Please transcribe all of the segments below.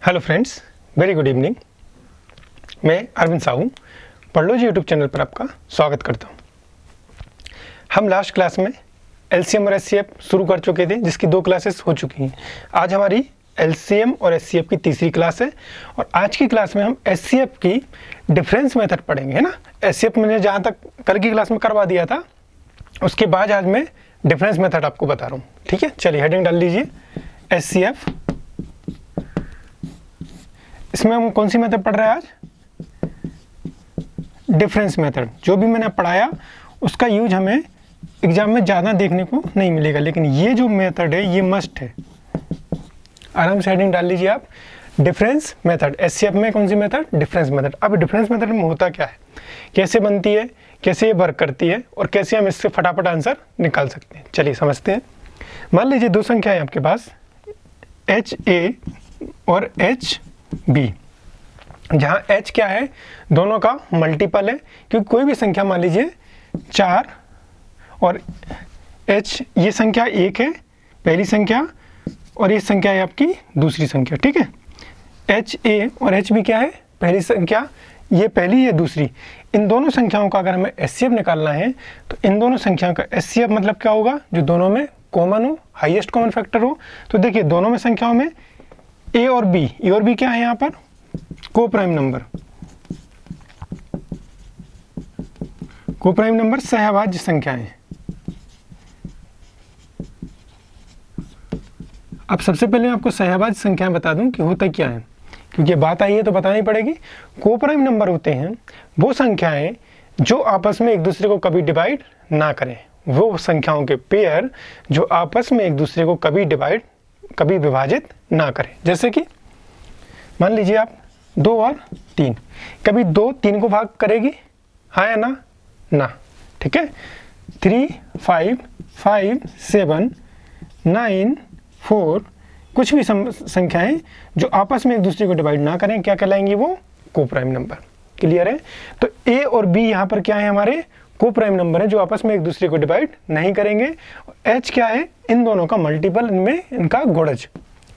Hello friends, very good evening. मैं अरविंद साहू पढ़ लो जी YouTube channel पर आपका स्वागत करता हूँ। हम लास्ट क्लास में एलसीएम और एचसीएफ शुरू कर चुके थे, जिसकी 2 क्लासेस हो चुकी हैं। आज हमारी एलसीएम और एचसीएफ की तीसरी क्लास है और आज की क्लास में हम एचसीएफ की डिफरेंस मेथड पढ़ेंगे, है ना। एचसीएफ मैंने जहाँ तक कल की क्लास में करवा दिया था, उसके बाद आज मैं डिफरेंस मेथड आपको बता रहा हूँ। ठीक है, चलिए हेडिंग डाल लीजिए एचसीएफ। इसमें हम कौन सी मेथड पढ़ रहे हैं आज? Difference method. जो भी मैंने पढ़ाया उसका यूज हमें एग्जाम में ज़्यादा देखने को नहीं मिलेगा, लेकिन ये जो मेथड है ये मस्ट है। आराम से हेडिंग डाल लीजिए आप, डिफरेंस मेथड। एचसीएफ में कौन सी मेथड? Difference method. अब डिफरेंस मेथड में होता क्या है, कैसे बनती है, कैसे ये वर्क करती है और कैसे हम इससे फटाफट आंसर निकाल सकते हैं। चलिए समझते हैं। मान लीजिए 2 संख्या है आपके पास, एच ए और एच बी, जहाँ h क्या है, दोनों का मल्टीपल है, क्योंकि कोई भी संख्या मान लीजिए 4 और h, ये संख्या 1 है पहली संख्या और ये संख्या है आपकी दूसरी संख्या। ठीक है, एच ए और एच बी क्या है, पहली संख्या, ये पहली ये दूसरी। इन दोनों संख्याओं का अगर हमें एचसीएफ निकालना है तो इन दोनों संख्याओं का एचसीएफ मतलब क्या होगा, जो दोनों में कॉमन हो, हाईएस्ट कॉमन फैक्टर हो। तो देखिए दोनों में संख्याओं में ए और बी क्या है यहाँ पर, को प्राइम नंबर, को प्राइम नंबर सहभाज्य संख्याएं। अब सबसे पहले मैं आपको सहभाज्य संख्याएं बता दूं कि होता क्या है, क्योंकि बात आई है तो बतानी पड़ेगी। को प्राइम नंबर होते हैं वो संख्याएं जो आपस में एक दूसरे को कभी डिवाइड ना करें, वो संख्याओं के पेयर जो आपस में एक दूसरे को कभी विभाजित ना करें। जैसे कि मान लीजिए आप 2 और 3, कभी 2 3 को भाग करेगी, हाँ या ना? ना। ठीक है, 3 5 5 7 9 4, कुछ भी संख्याएं जो आपस में एक दूसरे को डिवाइड ना करें क्या कहलाएंगी, वो को प्राइम नंबर। क्लियर है? तो ए और बी यहाँ पर क्या है, हमारे को प्राइम नंबर है जो आपस में एक दूसरे को डिवाइड नहीं करेंगे। एच क्या है, इन दोनों का मल्टीपल, इनमें इनका गुणज।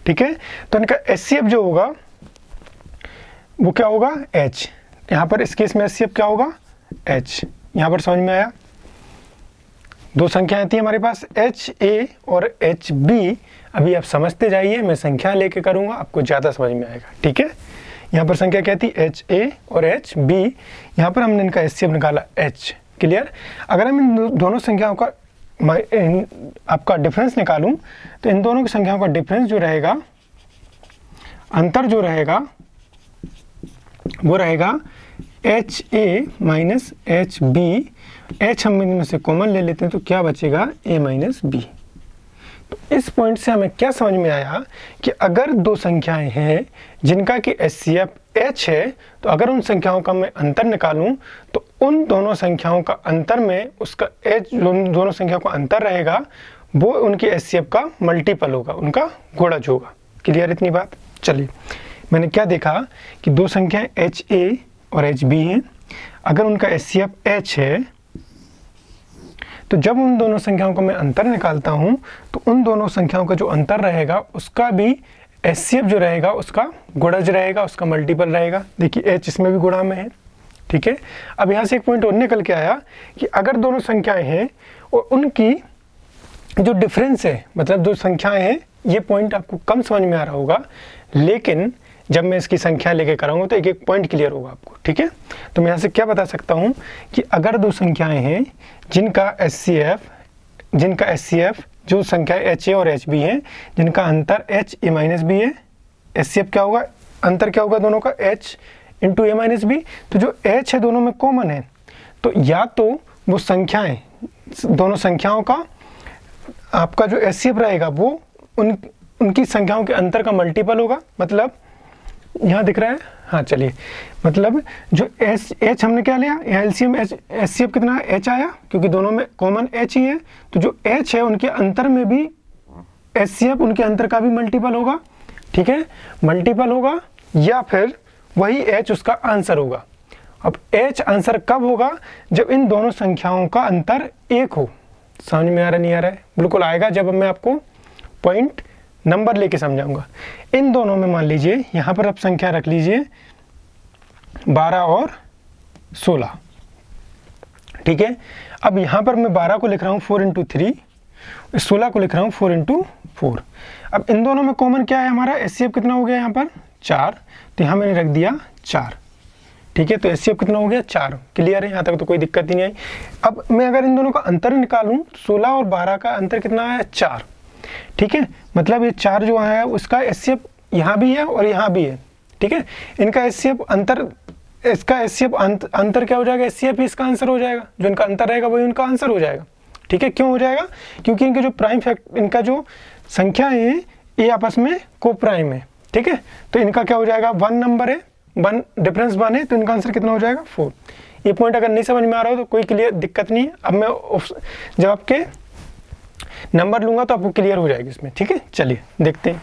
ठीक है, तो इनका एचसीएफ जो होगा वो क्या होगा, h। यहाँ पर इस केस में एचसीएफ क्या होगा, h। यहाँ पर समझ में आया? 2 संख्याएं थी हमारे पास, एच ए और एच बी। अभी आप समझते जाइए, मैं संख्या लेके करूँगा, आपको ज़्यादा समझ में आएगा। ठीक है, यहाँ पर संख्या क्या थी, एच ए और एच बी। यहाँ पर हमने इनका एचसीएफ निकाला h। क्लियर? अगर हम इन दोनों संख्याओं का आपका डिफरेंस निकालूं तो इन दोनों की संख्याओं का डिफरेंस जो रहेगा, अंतर जो रहेगा, वो रहेगा H A minus H B. H हम इनमें से कॉमन ले लेते हैं तो क्या बचेगा, ए माइनस बी। तो इस पॉइंट से हमें क्या समझ में आया कि अगर 2 संख्याएं हैं जिनका कि एचसीएफ h है, तो अगर उन संख्याओं का मैं अंतर निकालूं तो उन दोनों संख्याओं का अंतर में उसका h, दोनों संख्याओं का अंतर रहेगा, वो उनकी एचसीएफ का मल्टीपल होगा, उनका गुणज होगा। क्लियर इतनी बात? चलिए, मैंने क्या देखा कि 2 संख्याएं एच ए और एच बी हैं। अगर उनका एचसीएफ h है तो जब उन दोनों संख्याओं का मैं अंतर निकालता हूं तो उन दोनों संख्याओं का जो अंतर रहेगा उसका भी एचसीएफ जो रहेगा उसका गुणज रहेगा, उसका मल्टीपल रहेगा। देखिए h इसमें भी गुणा में है। ठीक है, अब यहाँ से एक पॉइंट और निकल के आया कि अगर दोनों संख्याएं हैं और उनकी जो डिफरेंस है, मतलब 2 संख्याएं हैं, ये पॉइंट आपको कम समझ में आ रहा होगा, लेकिन जब मैं इसकी संख्या लेके कराऊंगा तो एक पॉइंट क्लियर होगा आपको। ठीक है, तो मैं यहाँ से क्या बता सकता हूँ कि अगर 2 संख्याएं हैं जिनका एचसीएफ जो संख्या एच ए और एच बी है, जिनका अंतर एच ए माइनस बी है, एचसीएफ क्या होगा, अंतर क्या होगा दोनों का, एच इंटू ए माइनस बी। तो जो एच है दोनों में कॉमन है, तो या तो वो संख्याएं, दोनों संख्याओं का आपका जो एचसीएफ रहेगा वो उनकी संख्याओं के अंतर का मल्टीपल होगा। मतलब यहाँ दिख रहा है, हाँ चलिए, मतलब जो एच हमने क्या लिया, एलसीएम एचसीएफ कितना h आया, क्योंकि दोनों में कॉमन h ही है, तो जो h है उनके अंतर में भी एचसीएफ उनके अंतर का भी मल्टीपल होगा। ठीक है, मल्टीपल होगा या फिर वही h उसका आंसर होगा। अब h आंसर कब होगा, जब इन दोनों संख्याओं का अंतर 1 हो। समझ में आ रहा नहीं आ रहा है? बिल्कुल आएगा जब मैं आपको पॉइंट नंबर लेके समझाऊंगा। इन दोनों में मान लीजिए यहाँ पर आप संख्या रख लीजिए 12 और 16, ठीक है। अब यहाँ पर मैं 12 को लिख रहा हूँ 4 × 3, 16 को लिख रहा हूँ 4 × 4। अब इन दोनों में कॉमन क्या है हमारा, HCF कितना हो गया यहाँ पर 4, तो यहाँ मैंने रख दिया 4, ठीक है। तो HCF कितना हो गया 4, क्लियर है, यहाँ तक तो कोई दिक्कत ही नहीं आई। अब मैं अगर इन दोनों का अंतर निकालूं, 16 और 12 का अंतर कितना आया 4, ठीक है। मतलब ये 4 जो आया है उसका HCF यहाँ भी है और यहाँ भी है, ठीक है। इनका HCF अंतर, इसका HCF अंतर क्या हो जाएगा, HCF ही इसका आंसर हो जाएगा, जो इनका अंतर रहेगा वही उनका आंसर हो जाएगा, ठीक है। क्यों हो जाएगा, क्योंकि इनके जो प्राइम फैक्ट, इनका जो संख्या है ये आपस में को प्राइम है, ठीक है। तो इनका क्या हो जाएगा, 1 नंबर है, 1 डिफरेंस 1 है, तो इनका आंसर कितना हो जाएगा 4। ये पॉइंट अगर नहीं समझ में आ रहा हो तो कोई क्लियर दिक्कत नहीं है। अब मैं जब आपके नंबर लूंगा तो आपको क्लियर हो जाएगी इसमें, ठीक है। चलिए देखते हैं।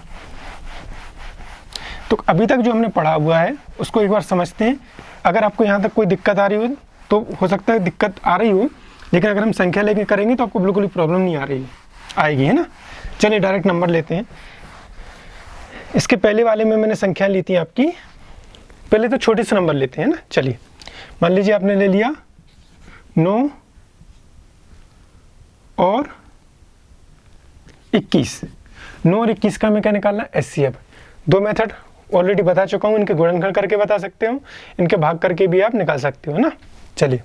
तो अभी तक जो हमने पढ़ा हुआ है उसको एक बार समझते हैं। अगर आपको यहाँ तक कोई दिक्कत आ रही हो तो हो सकता है दिक्कत आ रही हो, लेकिन अगर हम संख्या लेके करेंगे तो आपको बिल्कुल भी प्रॉब्लम नहीं आ रही आएगी, है ना। चलिए डायरेक्ट नंबर लेते हैं। इसके पहले वाले में मैंने संख्या ली थी आपकी, पहले तो छोटे से नंबर लेते हैं ना। चलिए मान लीजिए आपने ले लिया 9 और 21। 9 और 21 का हमें क्या निकालना, HCF। दो मेथड ऑलरेडी बता चुका हूँ, इनके गुणनखंड करके बता सकते हो, इनके भाग करके भी आप निकाल सकते हो ना। चलिए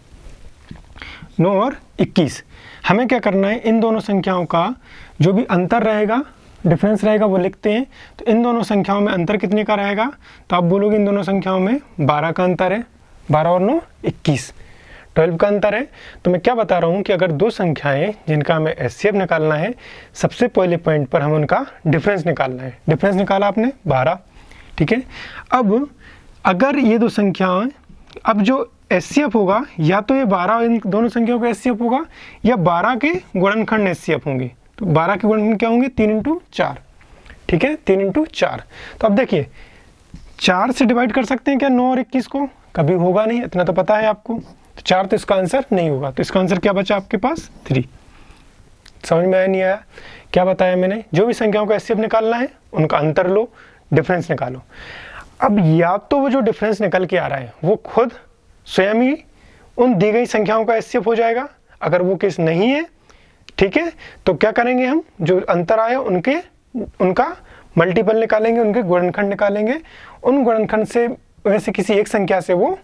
9 और 21, हमें क्या करना है, इन दोनों संख्याओं का जो भी अंतर रहेगा, डिफरेंस रहेगा, वो लिखते हैं। तो इन दोनों संख्याओं में अंतर कितने का रहेगा, तो आप बोलोगे इन दोनों संख्याओं में 12 का अंतर है, 12 और 9 21, 12 का अंतर है। तो मैं क्या बता रहा हूँ कि अगर दो संख्याएं जिनका हमें HCF निकालना है, सबसे पहले पॉइंट पर हमें उनका डिफरेंस निकालना है। डिफरेंस निकाला आपने 12, ठीक है। अब अगर ये दो संख्याएं, अब जो HCF होगा या तो ये 12 इन दोनों संख्याओं का HCF होगा या 12 के गुणनखंड HCF होंगे। तो 12 के गुणनखंड क्या होंगे, 3 × 4, ठीक है, 3 × 4। तो अब देखिए 4 से डिवाइड कर सकते हैं क्या 9 और 21 को, कभी होगा नहीं, इतना तो पता है आपको। तो 4 तो इसका आंसर नहीं होगा, तो इसका आंसर क्या बचा आपके पास 3। समझ में आया नहीं आया, क्या बताया मैंने, जो भी संख्याओं का HCF निकालना है उनका अंतर लो, डिफरेंस निकालो। अब या तो वो जो डिफरेंस निकल के आ रहा है वो खुद स्वयं ही उन दी गई संख्याओं का HCF हो जाएगा, अगर वो केस नहीं है, ठीक है, तो क्या करेंगे हम, जो अंतर आया उनका मल्टीपल निकालेंगे, उनके गुणनखंड निकालेंगे, उन गुणनखंड से वैसे किसी एक संख्या से वो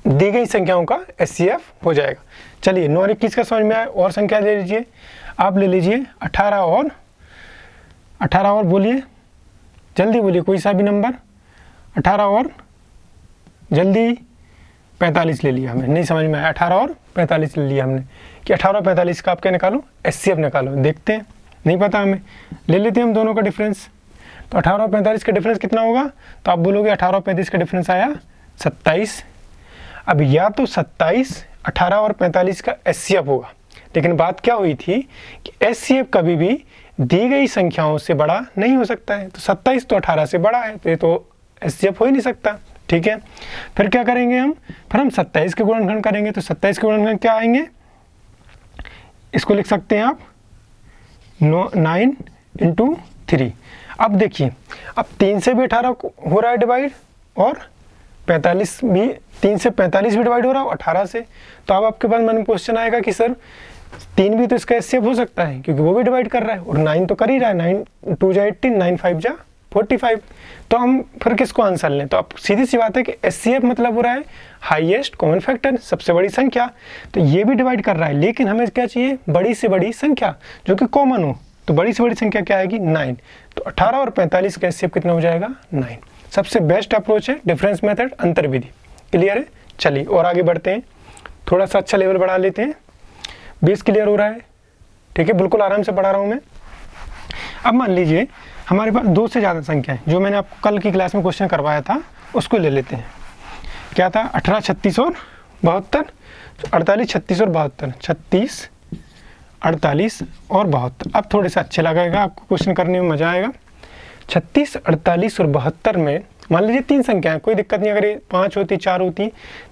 दी गई संख्याओं का HCF हो जाएगा। चलिए 9 और 21 का समझ में आया, और संख्या ले लीजिए, आप ले लीजिए 18 और बोलिए, जल्दी बोलिए कोई सा भी नंबर, 18 और जल्दी 45 ले लिया हमने, नहीं समझ में आया, 18 और 45 ले लिया हमने, कि 18 और 45 का आप क्या निकालो, HCF निकालो। देखते हैं, नहीं पता हमें, ले लेते हैं हम दोनों का डिफरेंस। तो 18 और 45 का डिफरेंस कितना होगा, तो आप बोलोगे 18 और 35 का डिफरेंस आया 27। अब या तो 27 18 और 45 का HCF होगा, लेकिन बात क्या हुई थी कि HCF कभी भी दी गई संख्याओं से बड़ा नहीं हो सकता है। तो 27 तो 18 से बड़ा है, तो ये तो HCF हो ही नहीं सकता, ठीक है। फिर क्या करेंगे हम, फिर हम 27 के गुणनखंड करेंगे। तो 27 के गुणनखंड क्या आएंगे, इसको लिख सकते हैं आप 9 × 3। अब देखिए, अब 3 से भी 18 हो रहा है डिवाइड, और 45 भी, 3 से 45 भी डिवाइड हो रहा है 18 से। तो अब आपके पास मन में क्वेश्चन आएगा कि सर 3 भी तो इसका HCF हो सकता है, क्योंकि वो भी डिवाइड कर रहा है, और 9 तो कर ही रहा है, 9 2 जा 18, 9 5 जा 45। तो हम फिर किसको आंसर लें, तो अब सीधी सी बात है कि HCF मतलब हो रहा है हाईएस्ट कॉमन फैक्टर, सबसे बड़ी संख्या। तो ये भी डिवाइड कर रहा है, लेकिन हमें क्या चाहिए, बड़ी से बड़ी संख्या जो कि कॉमन हो। तो बड़ी से बड़ी संख्या क्या आएगी, 9। तो 18 और 45 का HCF कितना हो जाएगा, 9। सबसे बेस्ट अप्रोच है डिफरेंस मेथड, अंतर विधि। क्लियर है, चलिए और आगे बढ़ते हैं, थोड़ा सा अच्छा लेवल बढ़ा लेते हैं। बेस क्लियर हो रहा है, ठीक है, बिल्कुल आराम से पढ़ा रहा हूँ मैं। अब मान लीजिए हमारे पास 2 से ज़्यादा संख्या है, जो मैंने आपको कल की क्लास में क्वेश्चन करवाया था उसको ले लेते हैं। क्या था, 18 36 और 72, 48 36 और 72, 36 48 और 72। अब थोड़े से अच्छे लगेगा आपको, क्वेश्चन करने में मज़ा आएगा। 36 48 और 72 में मान लीजिए 3 संख्याएं, कोई दिक्कत नहीं, अगर ये 5 होती 4 होती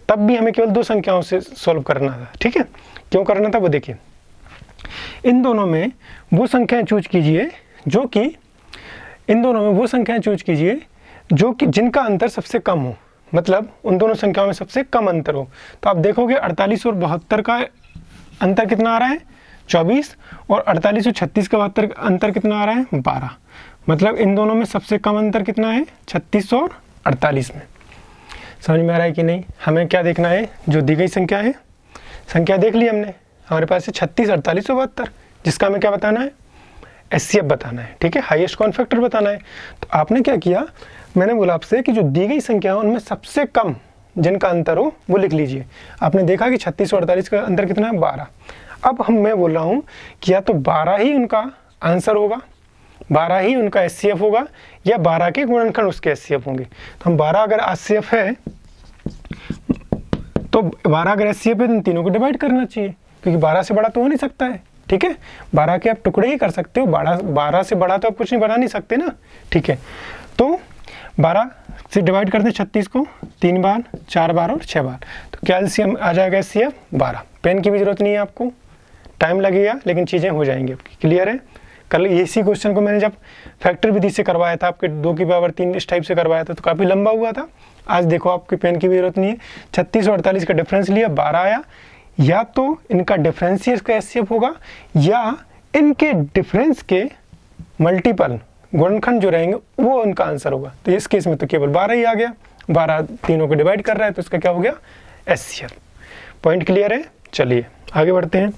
तब भी हमें केवल 2 संख्याओं से सॉल्व करना था, ठीक है। क्यों करना था वो देखिए, इन दोनों में वो संख्याएं चूज कीजिए जो कि इन दोनों में वो संख्याएं चूज कीजिए जो कि जिनका अंतर सबसे कम हो, मतलब उन दोनों संख्याओं में सबसे कम अंतर हो। तो आप देखोगे 48 और 72 का अंतर कितना आ रहा है 24, और 48 और 36 का अंतर कितना आ रहा है 12। मतलब इन दोनों में सबसे कम अंतर कितना है 36 और 48 में। समझ में आ रहा है कि नहीं? हमें क्या देखना है, जो दी गई संख्या है, संख्या देख ली हमने, हमारे पास है 36, 48 और 72, जिसका हमें क्या बताना है एचसीएफ बताना है, ठीक है, हाईएस्ट कॉमन फैक्टर बताना है। तो आपने क्या किया, मैंने बोला आपसे कि जो दी गई संख्या है उनमें सबसे कम जिनका अंतर हो वो लिख लीजिए। आपने देखा कि 36 और 48 का अंतर कितना है 12। अब मैं बोल रहा हूँ कि या तो 12 ही उनका आंसर होगा, 12 ही उनका एचसीएफ होगा, या 12 के गुणनखंड उसके एचसीएफ होंगे। तो हम 12 अगर एचसीएफ है तो 12 अगर एचसीएफ है तो इन तीनों को डिवाइड करना चाहिए, क्योंकि 12 से बड़ा तो हो नहीं सकता है, ठीक है। 12 के आप टुकड़े ही कर सकते हो, 12 से बड़ा तो आप कुछ नहीं बना नहीं सकते ना, ठीक है। तो 12 से डिवाइड करते हैं 36 को 3 बार, 4 बार और 6 बार, तो क्या एलसीएम आ जाएगा एचसीएफ 12। पेन की भी जरूरत नहीं है आपको, टाइम लगेगा लेकिन चीज़ें हो जाएंगी आपकी। क्लियर है? कल इसी क्वेश्चन को मैंने जब फैक्टर विधि से करवाया था, आपके 2 की पावर 3 इस टाइप से करवाया था, तो काफ़ी लंबा हुआ था। आज देखो आपकी पेन की भी जरूरत नहीं है, 36 और 48 का डिफरेंस लिया 12 आया, या तो इनका डिफरेंस ही इसका एचसीएफ होगा, या इनके डिफरेंस के मल्टीपल गुणनखंड जो रहेंगे वो उनका आंसर होगा। तो इस केस में तो केवल 12 ही आ गया, 12 तीनों को डिवाइड कर रहा है तो इसका क्या हो गया एचसीएफ। पॉइंट क्लियर है? चलिए आगे बढ़ते हैं।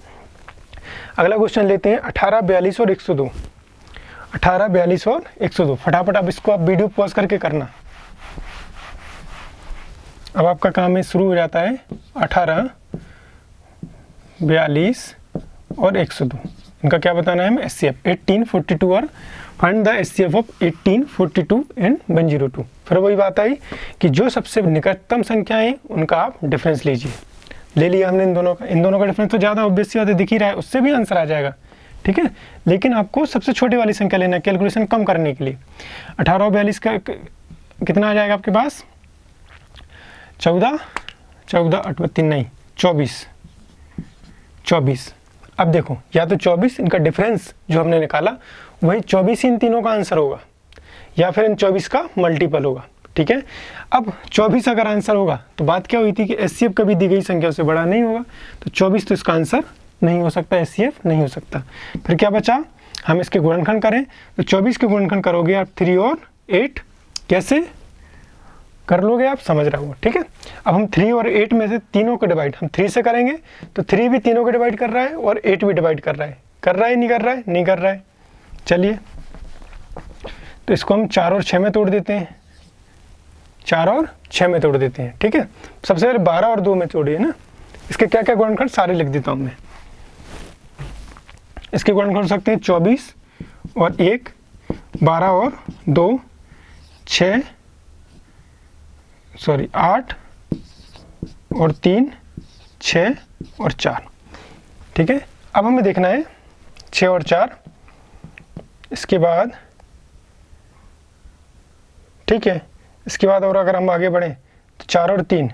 अगला क्वेश्चन लेते हैं 18, 42 और 102। 18, 42 और 102, फटाफट अब इसको आप वीडियो पॉज करके करना। अब आपका काम है शुरू हो जाता है 18, 42 और 102, इनका क्या बताना है हमें एचसीएफ 18, 42 और find the HCF of 18, 42 and 102। फिर वही बात आई कि जो सबसे निकटतम संख्याएं उनका आप डिफरेंस लीजिए। ले लिया हमने इन दोनों का डिफरेंस तो ज़्यादा ऑब्वियस सी बात है, दिख ही रहा है, उससे भी आंसर आ जाएगा, ठीक है। लेकिन आपको सबसे छोटी वाली संख्या लेना है कैलकुलेशन कम करने के लिए। 18 और 42 का कितना आ जाएगा आपके पास 14, 8 3 नहीं 24। अब देखो या तो 24 इनका डिफरेंस जो हमने निकाला वही 24 इन तीनों का आंसर होगा, या फिर इन 24 का मल्टीपल होगा, ठीक है। अब 24 अगर आंसर होगा तो बात क्या हुई थी कि एचसीएफ कभी दी गई संख्या से बड़ा नहीं होगा, तो 24 तो इसका आंसर नहीं हो सकता, एचसीएफ नहीं हो सकता। फिर क्या बचा, हम इसके गुणनखंड करें तो 24 के गुणनखंड करोगे आप 3 और 8, कैसे कर लोगे आप समझ रहे हो, ठीक है। अब हम 3 और 8 में से तीनों को डिवाइड हम 3 से करेंगे, तो 3 भी तीनों को डिवाइड कर रहा है और 8 भी डिवाइड कर रहा है, नहीं कर रहा है। चलिए तो इसको हम 4 और 6 में तोड़ देते हैं, 4 और 6 में तोड़ देते हैं, ठीक है। सबसे पहले 12 और 2 में तोड़िए ना। इसके क्या क्या गुणनखंड सारे लिख देता हूँ मैं। इसके गुणनखंड हो सकते हैं 24 और 1, 12 और 2, 8 और 3, 6 और 4, ठीक है। अब हमें देखना है 6 और 4, इसके बाद, ठीक है। इसके बाद और अगर हम आगे बढ़ें तो 4 और 3,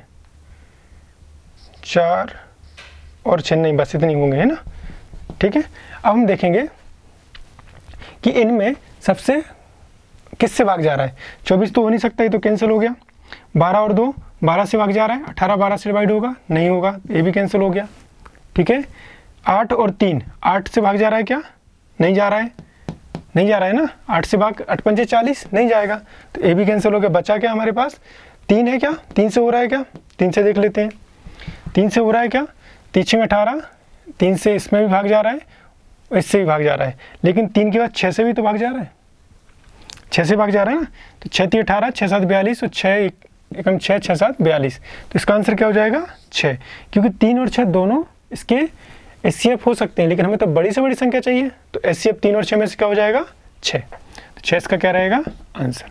4 और 6 नहीं, बस इतने होंगे, है ना, ठीक है। अब हम देखेंगे कि इनमें सबसे किससे भाग जा रहा है। 24 तो हो नहीं सकता, ये तो कैंसिल हो गया। 12 और 2, 12 से भाग जा रहा है, 18 12 से डिवाइड होगा, नहीं होगा, ये भी कैंसिल हो गया, ठीक है। 8 और 3, 8 से भाग जा रहा है क्या, नहीं जा रहा है ना, 8 से भाग 8 पंजे 40, नहीं जाएगा, तो ये भी कैंसिल हो गया। बचा क्या हमारे पास 3 है क्या, 3 से हो रहा है क्या, 3 से देख लेते हैं, 3 से हो रहा है क्या, 3 में 18, 3 से इसमें भी भाग जा रहा है, इससे भी भाग जा रहा है, लेकिन 3 के बाद 6 से भी तो भाग जा रहा है, 6 से भाग जा रहा है ना, तो 6 3 18, 6 7 42 और 6 एकम 6, 6 7 42, तो इसका आंसर क्या हो जाएगा 6, क्योंकि 3 और 6 दोनों इसके एचसीएफ हो सकते हैं, लेकिन हमें तो बड़ी से बड़ी संख्या चाहिए, तो एचसीएफ 3 और 6 में से क्या हो जाएगा 6, तो 6 इसका क्या रहेगा आंसर।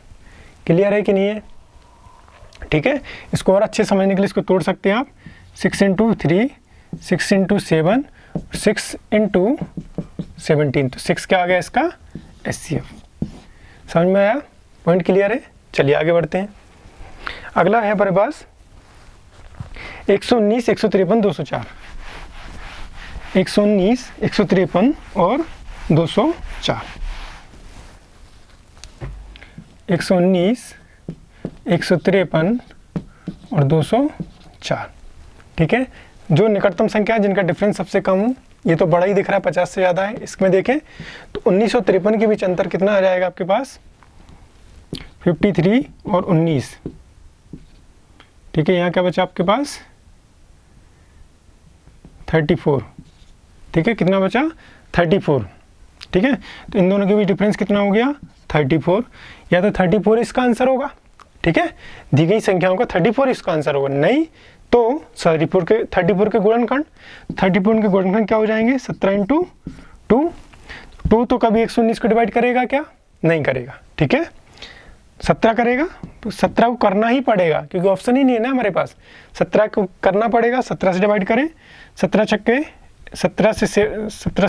क्लियर है कि नहीं है? ठीक है, इसको और अच्छे समझने के लिए इसको तोड़ सकते हैं आप, 6 × 3, 6 × 7, 6 × 17, तो 6 क्या आ गया इसका एचसीएफ। समझ में आया? पॉइंट क्लियर है? चलिए आगे बढ़ते हैं। अगला है हमारे पास 119, 153, 204, 119, 153 और 204। 119, 153 और 204। ठीक है, जो निकटतम संख्या है जिनका डिफरेंस सबसे कम हो, ये तो बड़ा ही दिख रहा है, 50 से ज़्यादा है। इसमें देखें तो 19 और 53 के बीच अंतर कितना आ जाएगा आपके पास, 53 और 19। ठीक है, यहाँ क्या बचा आपके पास, 34। ठीक है, कितना बचा, 34। ठीक है, तो इन दोनों के बीच डिफरेंस कितना हो गया, 34। या तो 34 इसका आंसर होगा। ठीक है, दी गई संख्याओं का 34 इसका आंसर होगा, नहीं तो 34 के गुणनखंड, 34 के गुणनखंड क्या हो जाएंगे, 17 इंटू 2 तो कभी 119 को डिवाइड करेगा क्या, नहीं करेगा। ठीक है, 17 करेगा, तो 17 को करना ही पड़ेगा क्योंकि ऑप्शन ही नहीं है ना हमारे पास, 17 को करना पड़ेगा। 17 से डिवाइड करें, 17 छक्के 17 से 17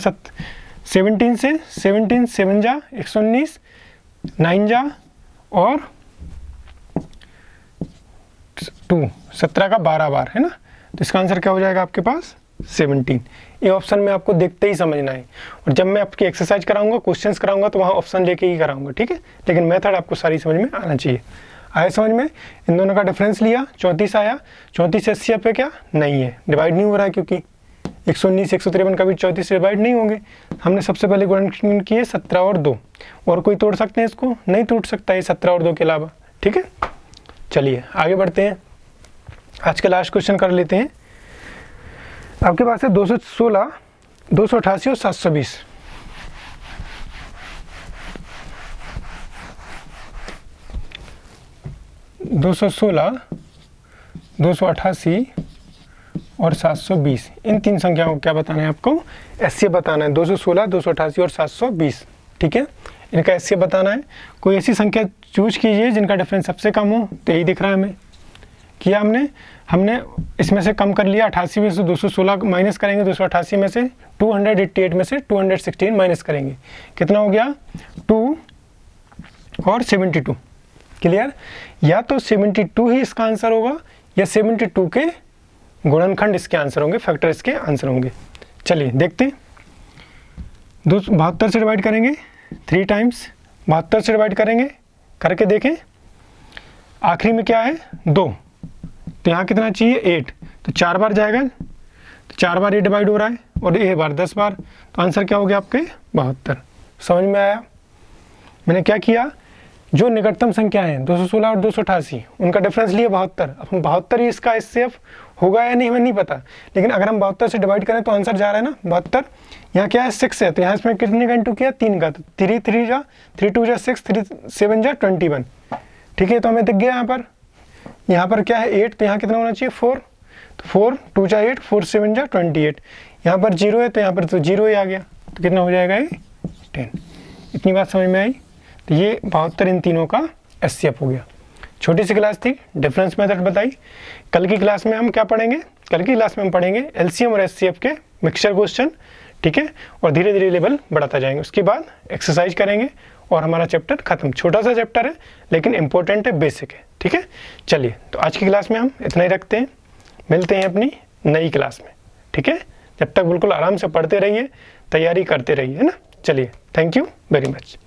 से 7 जा 119, 9 जा और 2, 17 का 12 बार है ना, तो इसका आंसर क्या हो जाएगा आपके पास, 17। ये ऑप्शन में आपको देखते ही समझना है, और जब मैं आपकी एक्सरसाइज कराऊंगा, क्वेश्चंस कराऊंगा तो वहाँ ऑप्शन लेके ही कराऊंगा। ठीक है, लेकिन मेथड आपको सारी समझ में आना चाहिए। आया समझ में, इन दोनों का डिफरेंस लिया, 34 आया। 34 से 80 पे क्या नहीं है, डिवाइड नहीं हो रहा है क्योंकि 119 153 का भी 34 से डिवाइड नहीं होंगे। हमने सबसे पहले गुणनखंड किए 17 और 2, और कोई तोड़ सकते हैं इसको, नहीं टूट सकता है 17 और 2 के अलावा। ठीक है, चलिए आगे बढ़ते हैं, आज का लास्ट क्वेश्चन कर लेते हैं। आपके पास है 216, 288 और 720। दो 288 और 720, इन तीन संख्याओं को क्या बताना है आपको, एससीएफ बताना है। 216, 288 और 720। ठीक है, इनका एससीएफ बताना है। कोई ऐसी संख्या चूज कीजिए जिनका डिफरेंस सबसे कम हो, तो यही दिख रहा है हमें, किया हमने इसमें से कम कर लिया। 88 में से 216 माइनस करेंगे, 288 में से 288 में से 216 माइनस करेंगे, कितना हो गया, 2 और 72। क्लियर, या तो 72 ही इसका आंसर होगा या 72 के गुणनखंड इसके आंसर होंगे, फैक्टर इसके आंसर होंगे। चलिए देखते हैं, 72 से डिवाइड करेंगे 3 टाइम्स, 72 से डिवाइड करेंगे, करके देखें। आखिरी में क्या है, 2, तो यहाँ कितना चाहिए, 8, तो 4 बार जाएगा, तो 4 बार ये डिवाइड हो रहा है, और ये बार 10 बार, तो आंसर क्या हो गया आपके 72। समझ में आया, मैंने क्या किया, जो निकटतम संख्या है 216 और 288, उनका डिफरेंस लिए 72। अब 72 ही इसका एससीएफ होगा या नहीं हमें नहीं पता, लेकिन अगर हम 72 से डिवाइड करें तो आंसर जा रहा है ना 72। यहाँ क्या है, 6 है, तो यहाँ इसमें कितने का इंटू किया, 3 का, तो 3 3 जा 3 2 जा 6, 3 7 जा 21। ठीक है, तो हमें दिख गया यहाँ पर क्या है 8, तो यहाँ कितना होना चाहिए 4, तो 4 2 जा 8, 4 7 जा 28। यहाँ पर 0 है, तो यहाँ पर तो 0 ही आ गया, तो कितना हो जाएगा ये 10। इतनी बात समझ में आई, तो ये 72 इन तीनों का एससीएफ हो गया। छोटी सी क्लास थी, डिफरेंस मेथड बताई। कल की क्लास में हम क्या पढ़ेंगे, कल की क्लास में हम पढ़ेंगे एलसीएम और एचसीएफ के मिक्सचर क्वेश्चन। ठीक है, और धीरे धीरे लेवल बढ़ाता जाएंगे, उसके बाद एक्सरसाइज करेंगे और हमारा चैप्टर खत्म। छोटा सा चैप्टर है लेकिन इंपॉर्टेंट है, बेसिक है। ठीक है, चलिए तो आज की क्लास में हम इतना ही रखते हैं, मिलते हैं अपनी नई क्लास में। ठीक है, जब तक बिल्कुल आराम से पढ़ते रहिए, तैयारी करते रहिए, है ना। चलिए, थैंक यू वेरी मच।